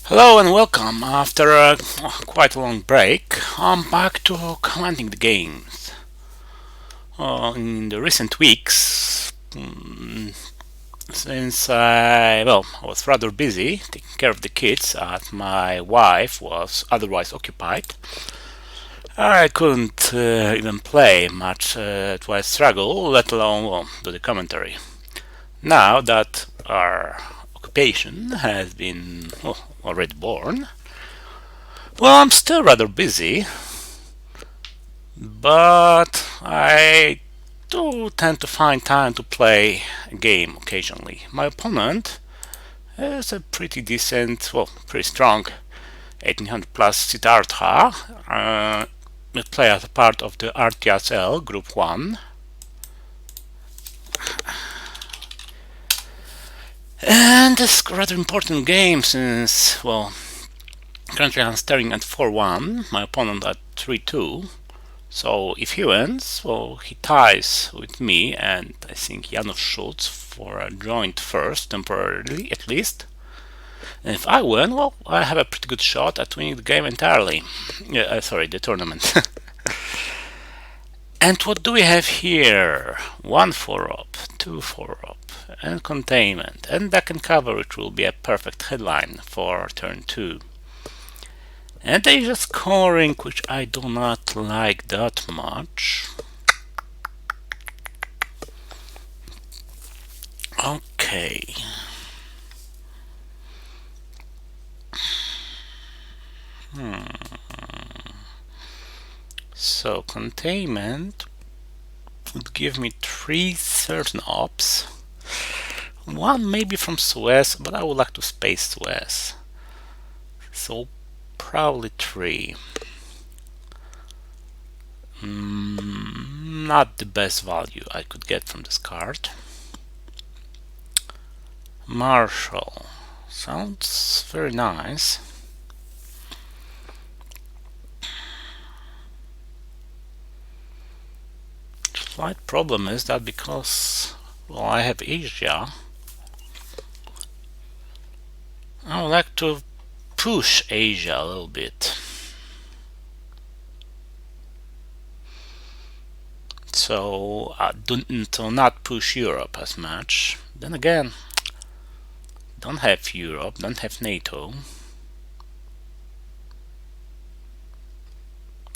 Hello and welcome. After quite a long break, I'm back to commenting the games. In the recent weeks, since I was rather busy taking care of the kids, as my wife was otherwise occupied, I couldn't even play much Twice Struggle, let alone do the commentary. Now that our occupation has been already born, I'm still rather busy, but I do tend to find time to play a game occasionally. My opponent is a pretty decent, pretty strong 1800 plus Siddhartha. We play as a part of the RTSL Group 1. And this is a rather important game since, currently I'm staring at 4-1, my opponent at 3-2. So if he wins, he ties with me, and I think Janusz shoots for a joint first, temporarily at least. And if I win, I have a pretty good shot at winning the game entirely. Sorry, the tournament. And what do we have here? 1 4-up, 2 4-up, and containment, and duck and cover, which will be a perfect headline for turn 2. And there is a scoring which I do not like that much. Okay. So containment would give me 3 certain ops. 1 maybe from Suez, but I would like to space Suez. So probably 3. Not the best value I could get from this card. Marshall sounds very nice. Slight problem is that because I have Asia, I would like to push Asia a little bit. So to not push Europe as much. Then again, don't have Europe, don't have NATO.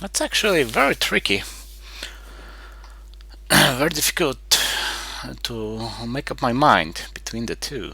That's actually very tricky. Very difficult to make up my mind between the two.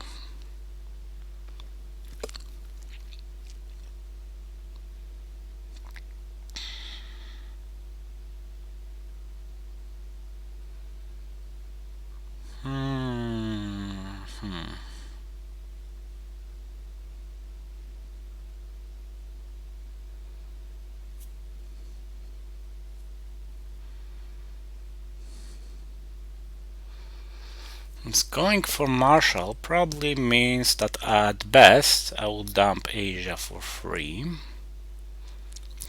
Going for Marshall probably means that at best I will dump Asia for free.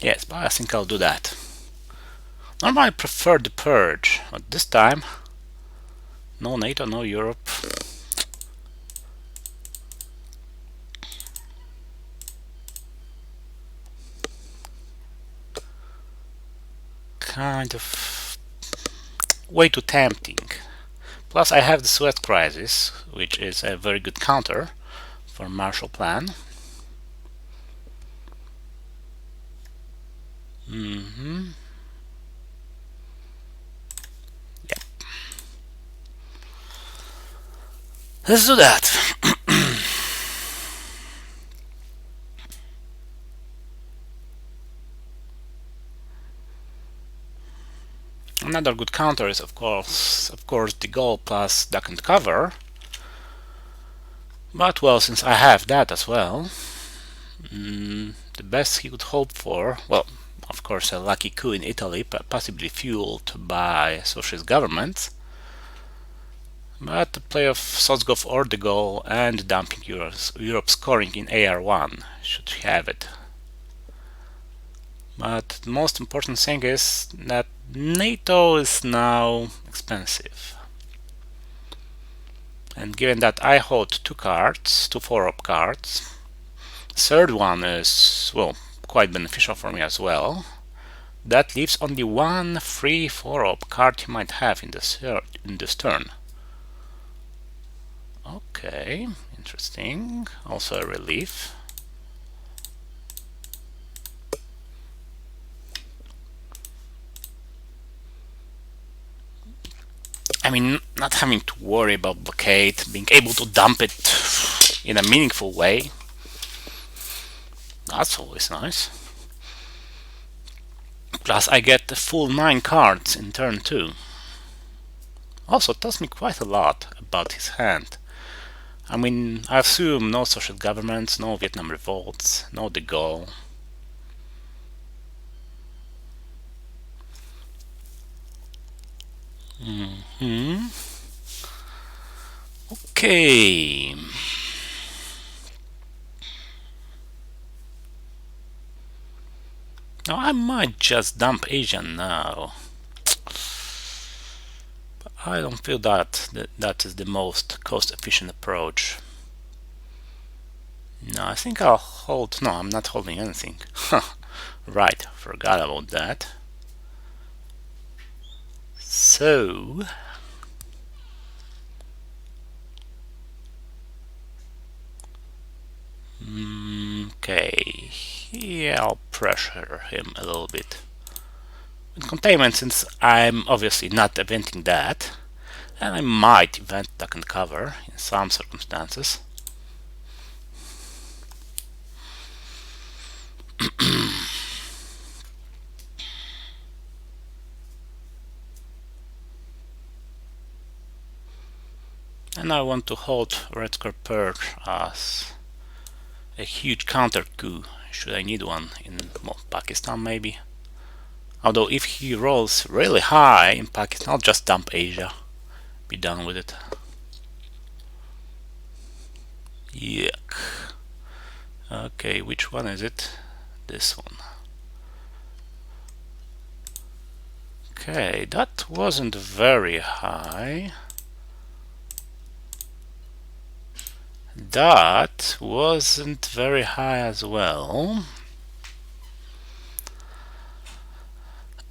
Yes, but I think I'll do that. Normally I prefer the purge, but this time no NATO, no Europe. Kind of way too tempting. Plus I have the Suez Crisis, which is a very good counter for Marshall Plan. Yep. Let's do that. Another good counter is of course the goal plus duck and cover. But since I have that as well, the best he could hope for, of course a lucky coup in Italy, possibly fueled by socialist governments, but the play of Sosgov or the goal and dumping Europe scoring in AR1 should have it. But the most important thing is that NATO is now expensive. And given that I hold 2 cards, 2 4-up cards, Third one is, well, quite beneficial for me as well. That leaves only one free 4-op card you might have in this turn. Okay, interesting. Also a relief. I mean, not having to worry about blockade, being able to dump it in a meaningful way. That's always nice. Plus I get the full 9 cards in turn 2. Also tells me quite a lot about his hand. I mean, I assume no social governments, no Vietnam revolts, no de Gaulle. Okay. Now I might just dump Asia now. But I don't feel that is the most cost-efficient approach. No, I think I'll hold. No, I'm not holding anything. Right, forgot about that. So, okay, yeah, I'll pressure him a little bit. With containment, since I'm obviously not eventing that, and I might event duck and cover in some circumstances. And I want to hold Red Square Perch as a huge counter coup, should I need one in Pakistan maybe. Although if he rolls really high in Pakistan, I'll just dump Asia. Be done with it. Yuck. Okay, which one is it? This one. Okay, that wasn't very high. That wasn't very high as well.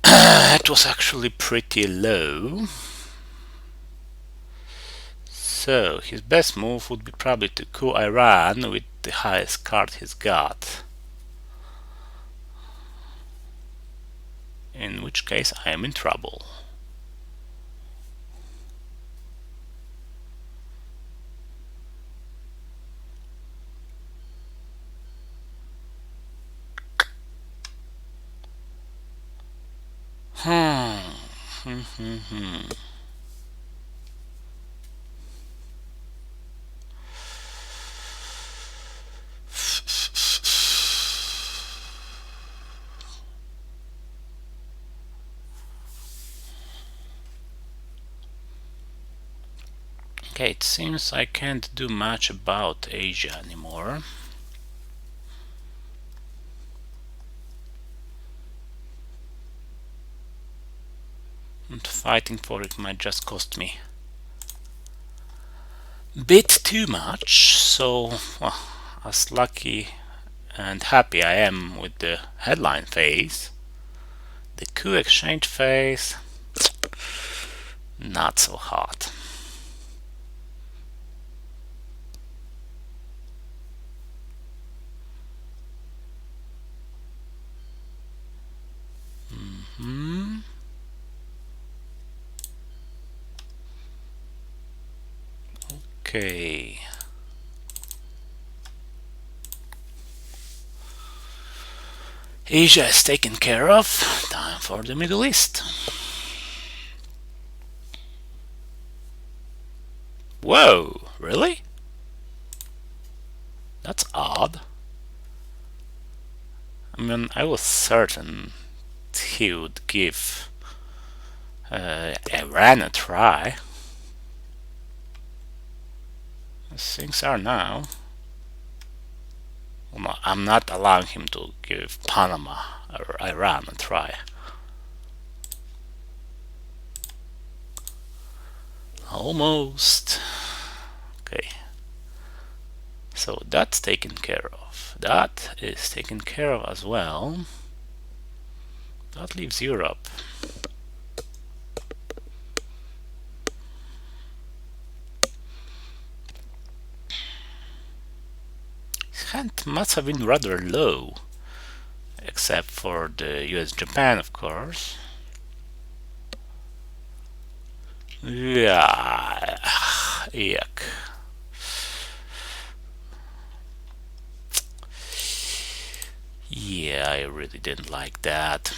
That was actually pretty low. So his best move would be probably to coup Iran with the highest card he's got. In which case I am in trouble. Okay, it seems I can't do much about Asia anymore. And fighting for it might just cost me a bit too much, so well, as lucky and happy I am with the headline phase, the coup exchange phase, not so hot. Okay. Asia is taken care of. Time for the Middle East. Whoa, really? That's odd. I mean, I was certain he would give Iran a try. As things are now, well, no, I'm not allowing him to give Panama or Iran a try. Almost. Okay. So that's taken care of. That is taken care of as well. That leaves Europe. His hand must have been rather low, except for the US-Japan, of course. Yeah, yuck. Yeah, I really didn't like that.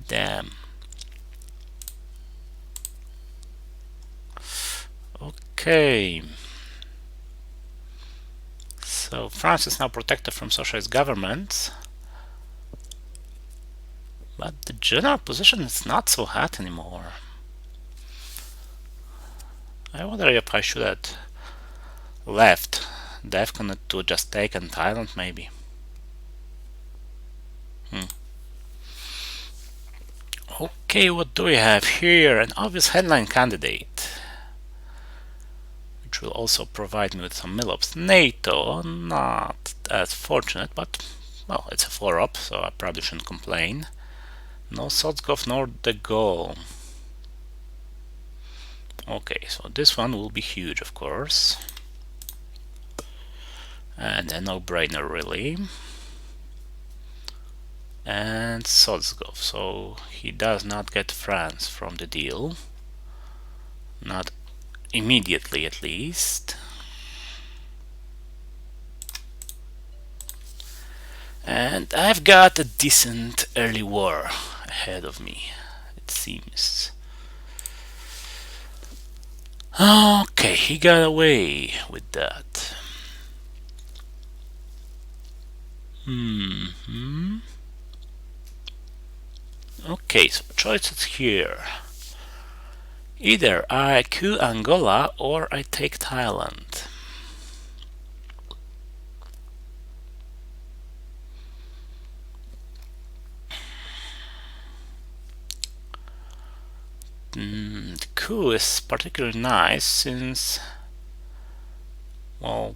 Damn. Okay. So France is now protected from socialist governments. But the general position is not so hot anymore. I wonder if I should have left DEFCON to just take an Thailand, maybe. Okay, what do we have here? An obvious headline candidate, which will also provide me with some mill-ups. NATO, not as fortunate, but, well, it's a 4-up, so I probably shouldn't complain. No Sotskov nor the goal. Okay, so this one will be huge, of course. And a no-brainer, really. And Sotskov, so he does not get France from the deal. Not immediately, at least. And I've got a decent early war ahead of me, it seems. Okay, he got away with that. Okay, so choices here. Either I coup Angola or I take Thailand. The coup is particularly nice since, well,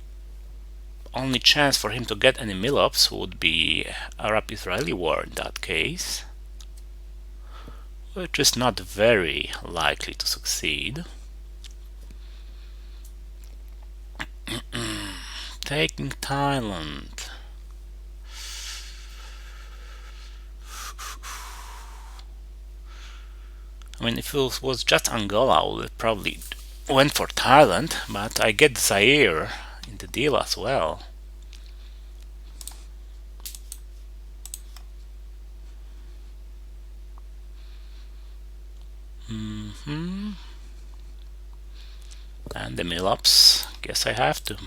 only chance for him to get any mill-ups would be Arab-Israeli war in that case, which is not very likely to succeed. Taking Thailand. I mean, if it was just Angola, I would probably went for Thailand, but I get Zaire in the deal as well. And the mill-ups, guess I have to.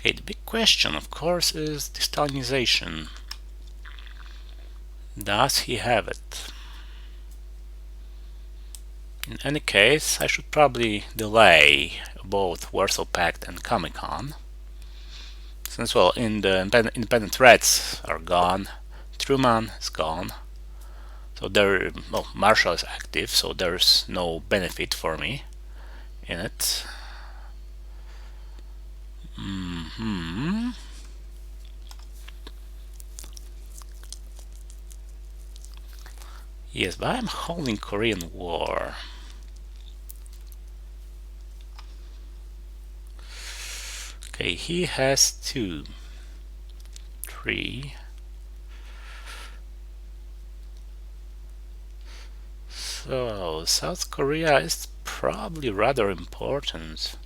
Okay, the big question, of course, is de-Stalinization. Does he have it? In any case, I should probably delay both Warsaw Pact and Comic-Con, since, well, in the independent threats are gone, Truman is gone, so there, well, Marshall is active, so there's no benefit for me in it. Yes, but I'm holding Korean War. Okay, he has 2, 3. So, South Korea is probably rather important.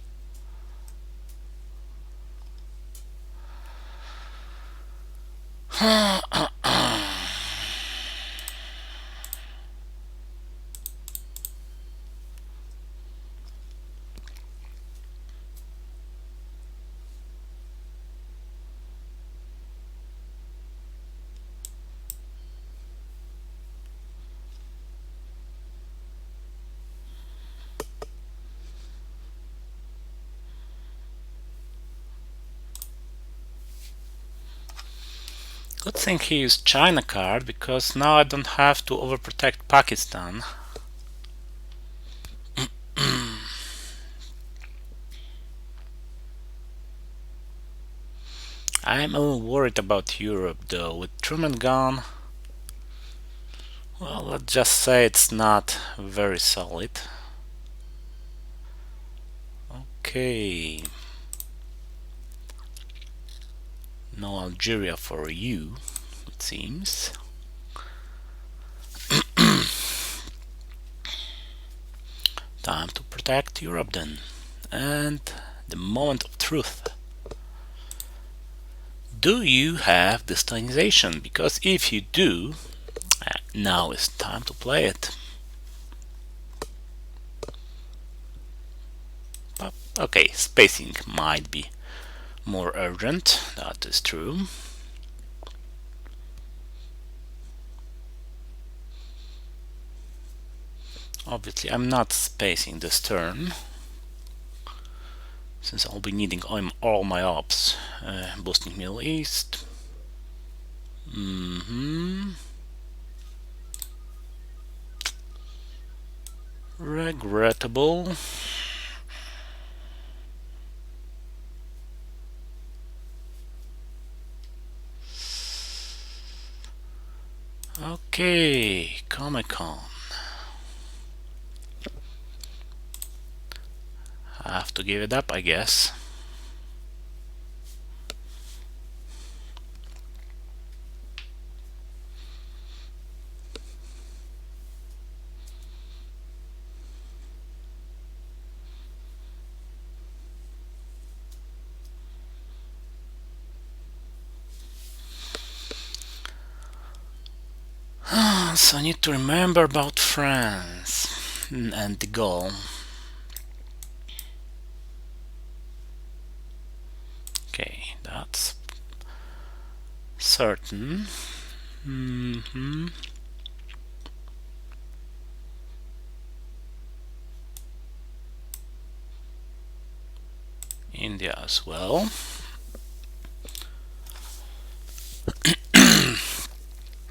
Good thing he used China card, because now I don't have to overprotect Pakistan. I'm a little worried about Europe though. With Truman gone, well, let's just say it's not very solid. Okay. No Algeria for you, it seems. Time to protect Europe then. And the moment of truth. Do you have destabilization? Because if you do, now is time to play it. But, okay, spacing might be more urgent, that is true. Obviously, I'm not spacing this turn, since I'll be needing all my ops. Boosting Middle East. Regrettable. Okay, Comic-Con. I have to give it up, I guess. So I need to remember about France and the goal. Okay, that's certain. India as well.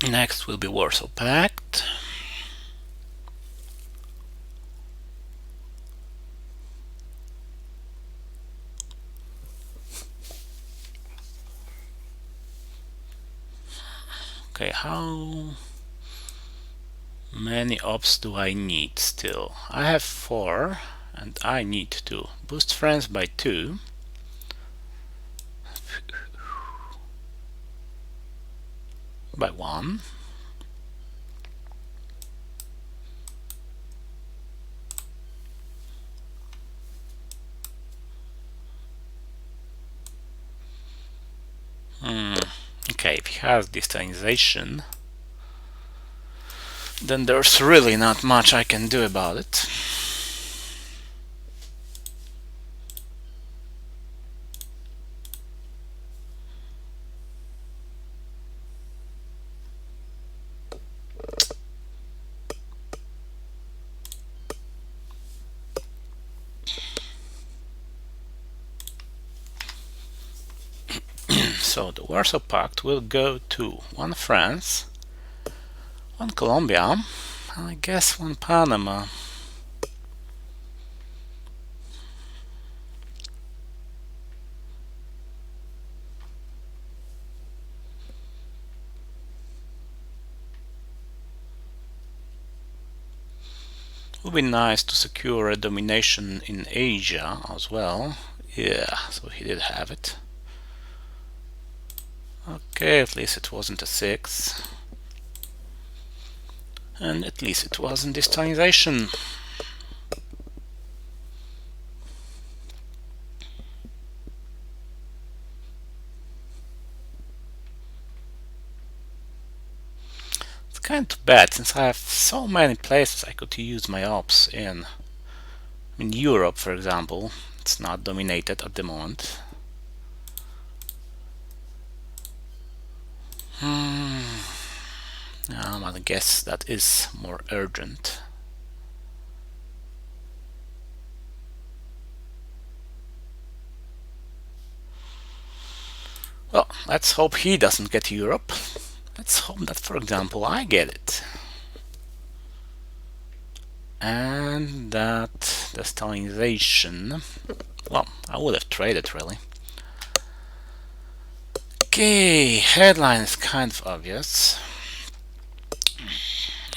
Next will be Warsaw Pact. Okay, how many ops do I need still? I have 4 and I need to boost France by 2. By 1. Okay, if he has destabilization, then there's really not much I can do about it. So the Warsaw Pact will go to 1 France, 1 Colombia, and I guess 1 Panama. It would be nice to secure a domination in Asia as well. Yeah, so he did have it. Okay, at least it wasn't a 6. And at least it wasn't destabilization. It's kind of bad, since I have so many places I could use my ops in. In Europe, for example, it's not dominated at the moment. I guess that is more urgent. Well, let's hope he doesn't get Europe. Let's hope that, for example, I get it. And that the Stalinization, well, I would have traded really. Okay, headline is kind of obvious.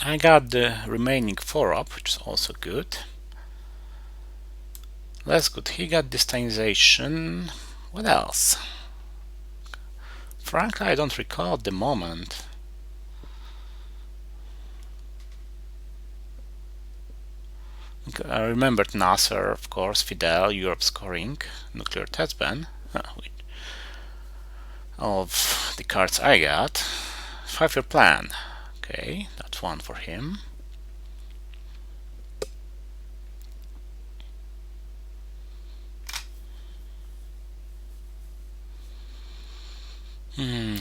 I got the remaining 4 up, which is also good. That's good. He got Destabilization. What else? Frankly, I don't recall at the moment. I remembered Nasser, of course, Fidel, Europe scoring, nuclear test ban. Of the cards I got. 5-year plan. Okay, that's one for him.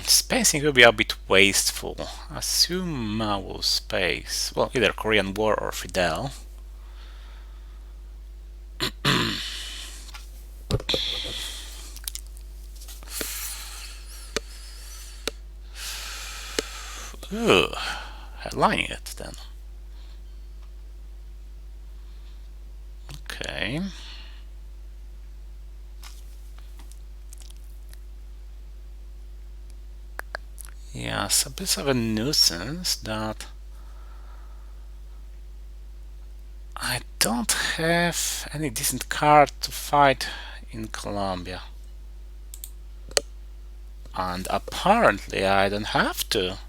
Spacing will be a bit wasteful. Assume Mao space. Well, either Korean War or Fidel. Ooh, headlining it then. Okay. Yes, a bit of a nuisance that I don't have any decent card to fight in Colombia. And apparently I don't have to.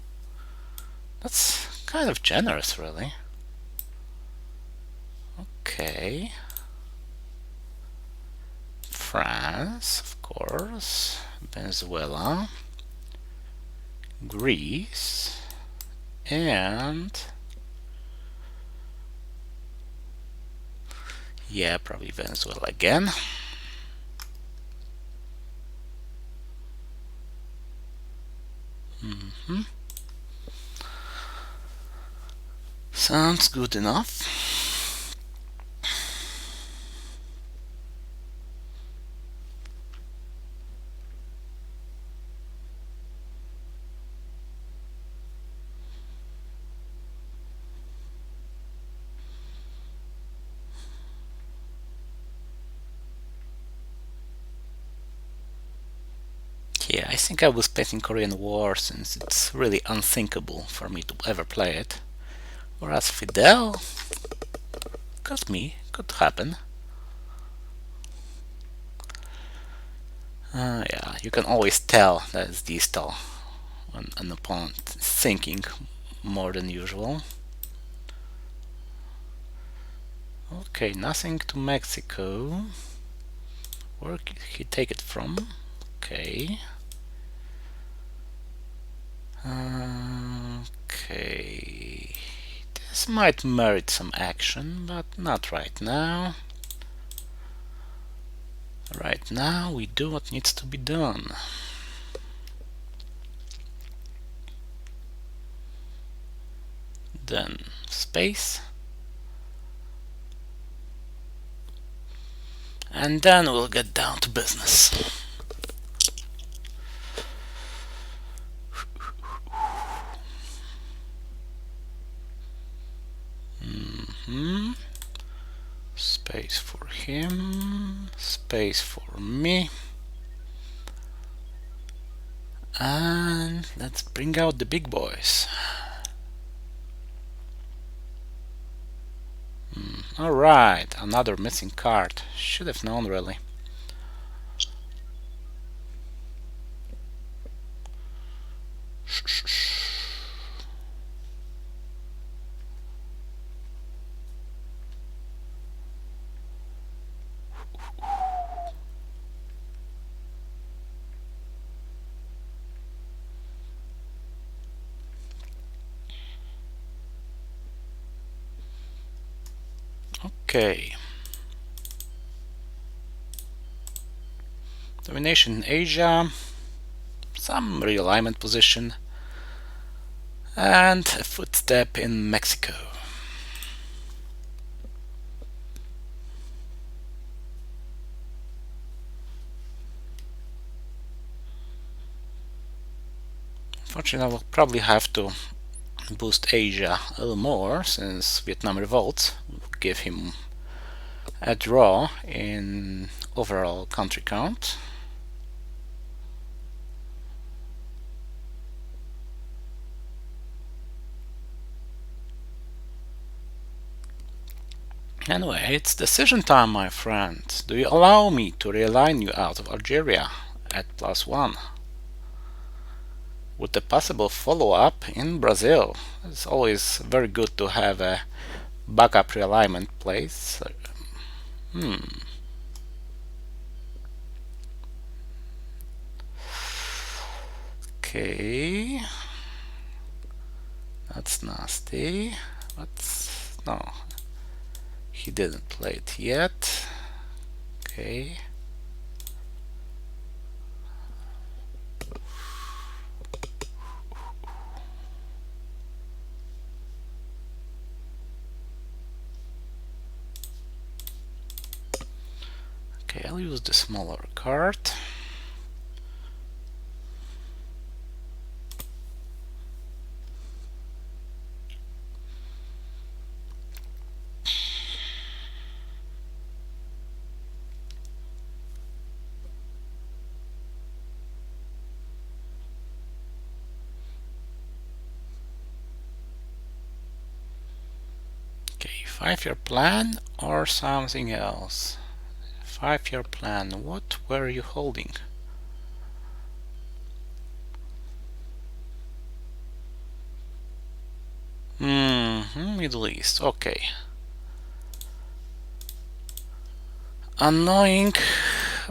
That's kind of generous, really. Okay. France, of course. Venezuela. Greece. And... yeah, probably Venezuela again. Sounds good enough. Yeah, I think I will spend in Korean War since it's really unthinkable for me to ever play it. Whereas Fidel, could happen. Yeah, you can always tell that it's distal when an opponent is thinking more than usual. Okay, nothing to Mexico. Where did he take it from? Okay. Okay. This might merit some action, but not right now. Right now, we do what needs to be done. Then space. And then we'll get down to business. Space for him, space for me. And let's bring out the big boys. Alright, another missing card. Should have known, really. Okay. Domination in Asia, some realignment position, and a footstep in Mexico. Fortunately, I will probably have to boost Asia a little more, since Vietnam revolt will give him a draw in overall country count. Anyway, it's decision time, my friend. Do you allow me to realign you out of Algeria at +1? With a possible follow-up in Brazil. It's always very good to have a backup realignment place. Okay, that's nasty. But no, he didn't play it yet. Okay. Okay, I'll use the smaller card. Okay, 5-year plan or something else? 5-year plan, what were you holding? Middle East, okay. Annoying,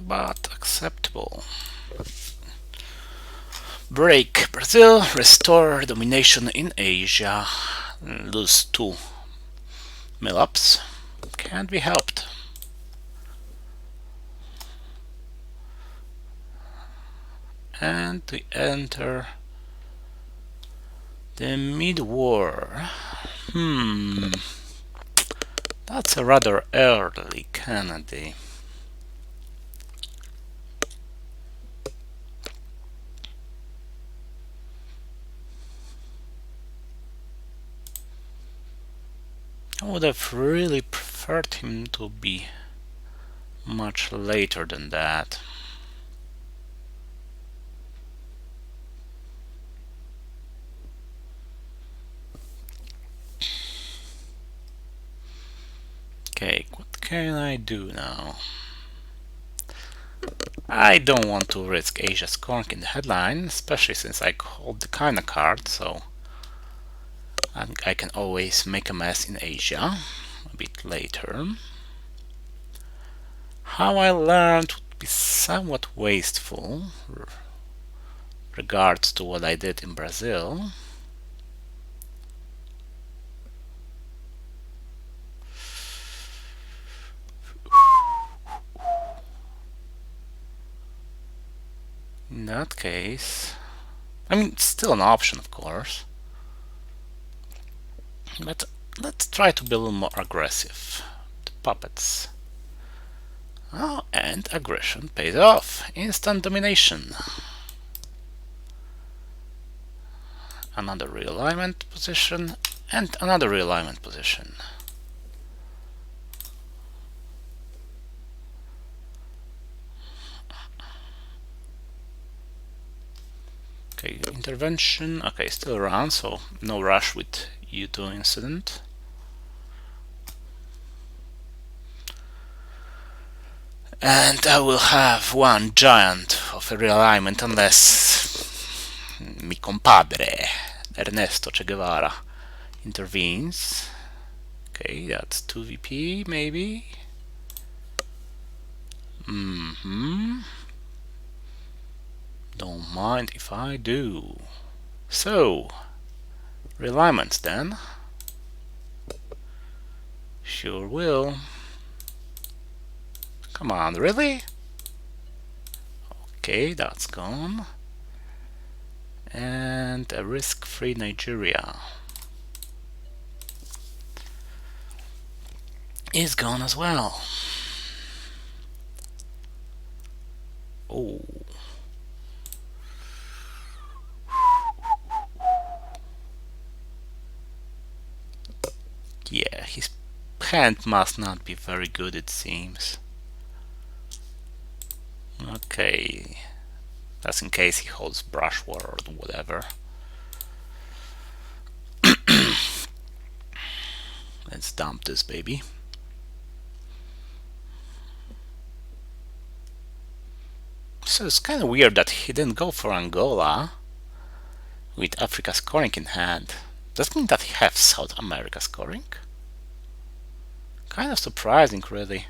but acceptable. Break Brazil, restore domination in Asia, lose 2 mill-ups, can't be helped. And we enter the mid-war. That's a rather early Kennedy. I would have really preferred him to be much later than that. Okay, what can I do now? I don't want to risk Asia scoring in the headline, especially since I hold the kinda card, so I can always make a mess in Asia a bit later. How I learned would be somewhat wasteful regards to what I did in Brazil. In that case, I mean, it's still an option, of course. But let's try to be a little more aggressive. The puppets. Oh, and aggression pays off. Instant domination. Another realignment position and another realignment position. Okay, intervention. Okay, still around, so no rush with U2 incident. And I will have one giant of a realignment unless mi compadre Ernesto Che Guevara intervenes. Okay, that's 2 VP maybe. Don't mind if I do. So, realignments then. Sure will. Come on, really? Okay, that's gone. And a risk-free Nigeria is gone as well. Oh. Yeah, his hand must not be very good, it seems. Okay, that's in case he holds brush war or whatever. Let's dump this baby. So it's kind of weird that he didn't go for Angola with Africa scoring in hand. Does that mean that he has South America scoring? Kind of surprising, really.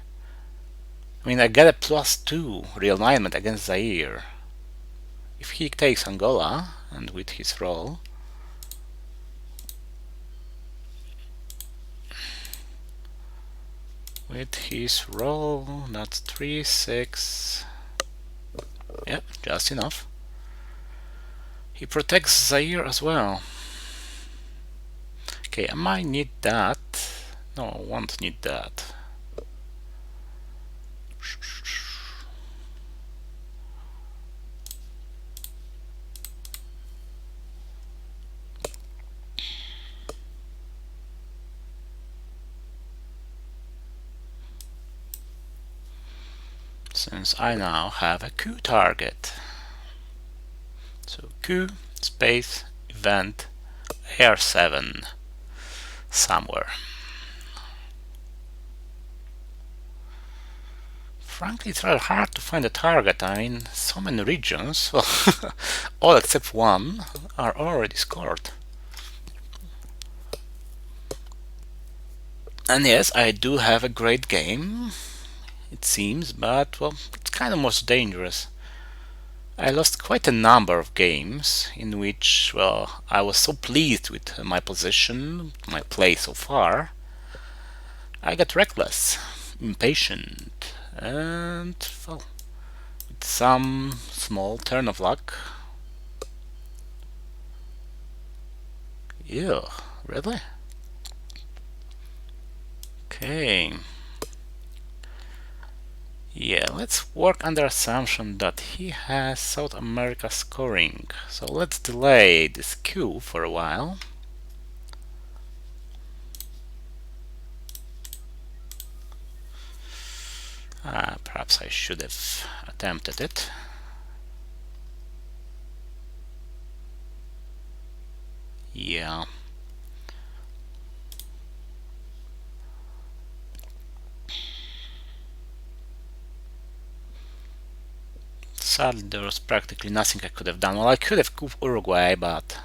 I mean, I get a +2 realignment against Zaire. If he takes Angola, and with his roll, that's 3, 6. Yep, just enough. He protects Zaire as well. Okay, I might need that. No, I won't need that. Since I now have a coup target. So coup space event AR7 somewhere. Frankly, it's rather hard to find a target. I mean, so many regions, well, all except one, are already scored. And yes, I do have a great game, it seems, but, well, it's kind of most dangerous. I lost quite a number of games in which, well, I was so pleased with my position, my play so far, I got reckless, impatient, and, well, with some small turn of luck. Ew, really? Okay. Yeah, let's work under assumption that he has South America scoring. So let's delay this queue for a while. Perhaps I should have attempted it. Yeah. Sadly, there was practically nothing I could have done. Well, I could have couped Uruguay, but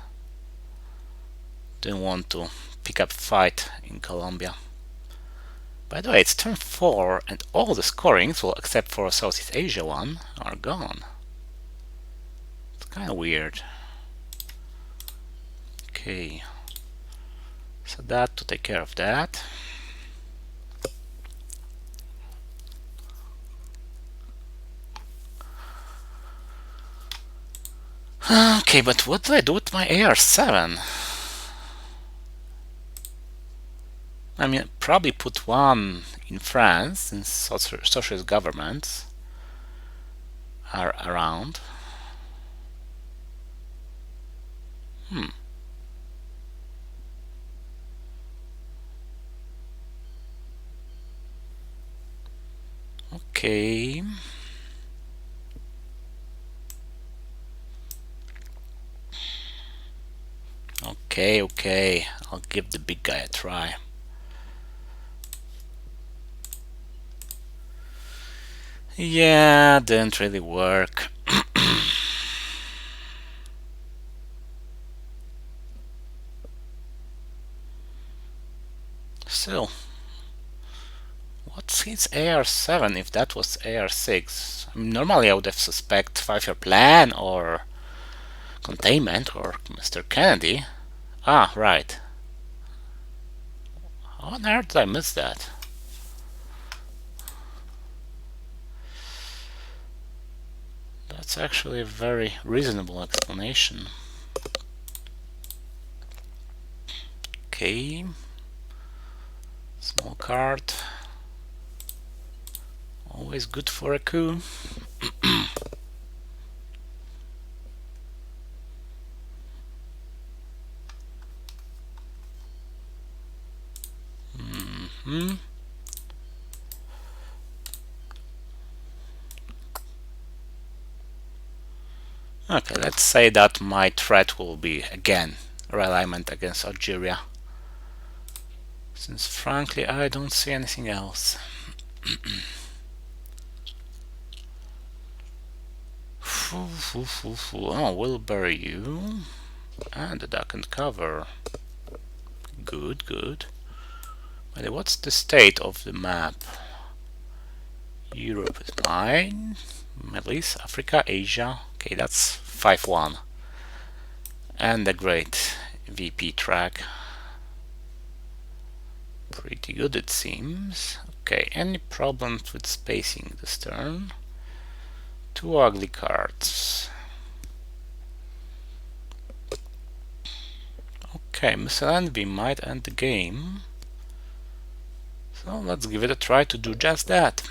didn't want to pick up a fight in Colombia. By the way, it's turn 4, and all the scorings, well, except for Southeast Asia one, are gone. It's kind of weird. Okay. So that to take care of that. Okay, but what do I do with my AR7? I mean, probably put one in France, since socialist governments are around. Okay. Okay, I'll give the big guy a try. Yeah, didn't really work. Still, what's his AR7 if that was AR6? I mean, normally I would have suspect 5-year plan or containment or Mr. Kennedy. Ah, right. How on earth did I miss that? That's actually a very reasonable explanation. Okay. Small card. Always good for a coup. Okay, let's say that my threat will be again realignment against Algeria, since frankly I don't see anything else. Oh, we'll bury you and the duck and cover. Good, good. But what's the state of the map? Europe is mine, Middle East, Africa, Asia. Okay, that's 5-1. And the great VP track. Pretty good, it seems. Okay, any problems with spacing this turn? Two ugly cards. Okay, Mr. Envy might end the game. So let's give it a try to do just that.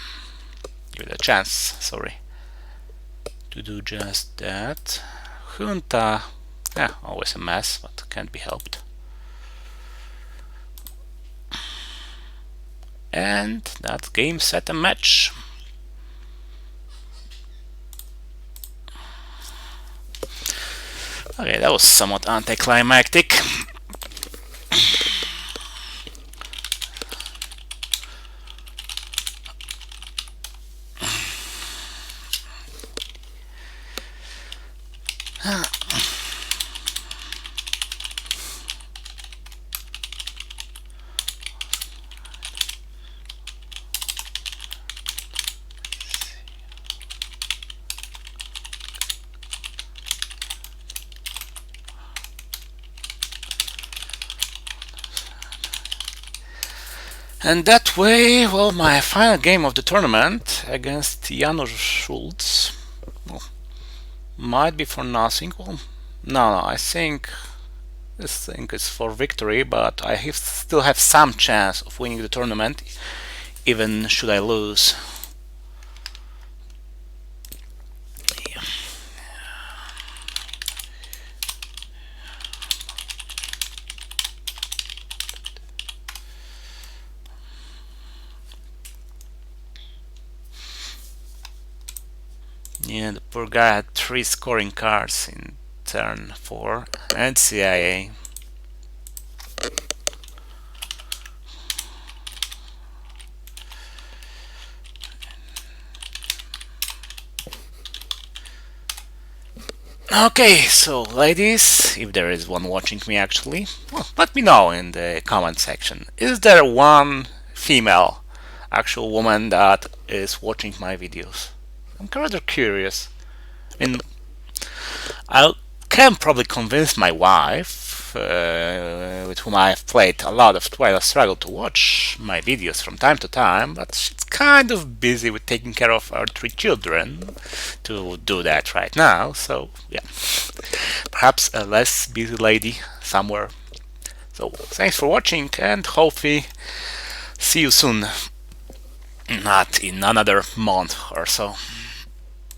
Give it a chance, sorry. To do just that. Junta, yeah, always a mess, but can't be helped. And that's game, set, and match. Okay, that was somewhat anticlimactic. And that way, well, my final game of the tournament against Janusz Schulz, well, might be for nothing. Well, no, I think this thing is for victory, but I still have some chance of winning the tournament, even should I lose. Yeah, the poor guy had 3 scoring cards in turn 4 and CIA. Okay, so ladies, if there is one watching me actually, well, let me know in the comment section. Is there one female, actual woman that is watching my videos? I'm rather curious. I mean, I can probably convince my wife, with whom I've played a lot of Twilight Struggle, to watch my videos from time to time, but she's kind of busy with taking care of our 3 children to do that right now, so yeah. Perhaps a less busy lady somewhere. So thanks for watching and hopefully see you soon. Not in another month or so.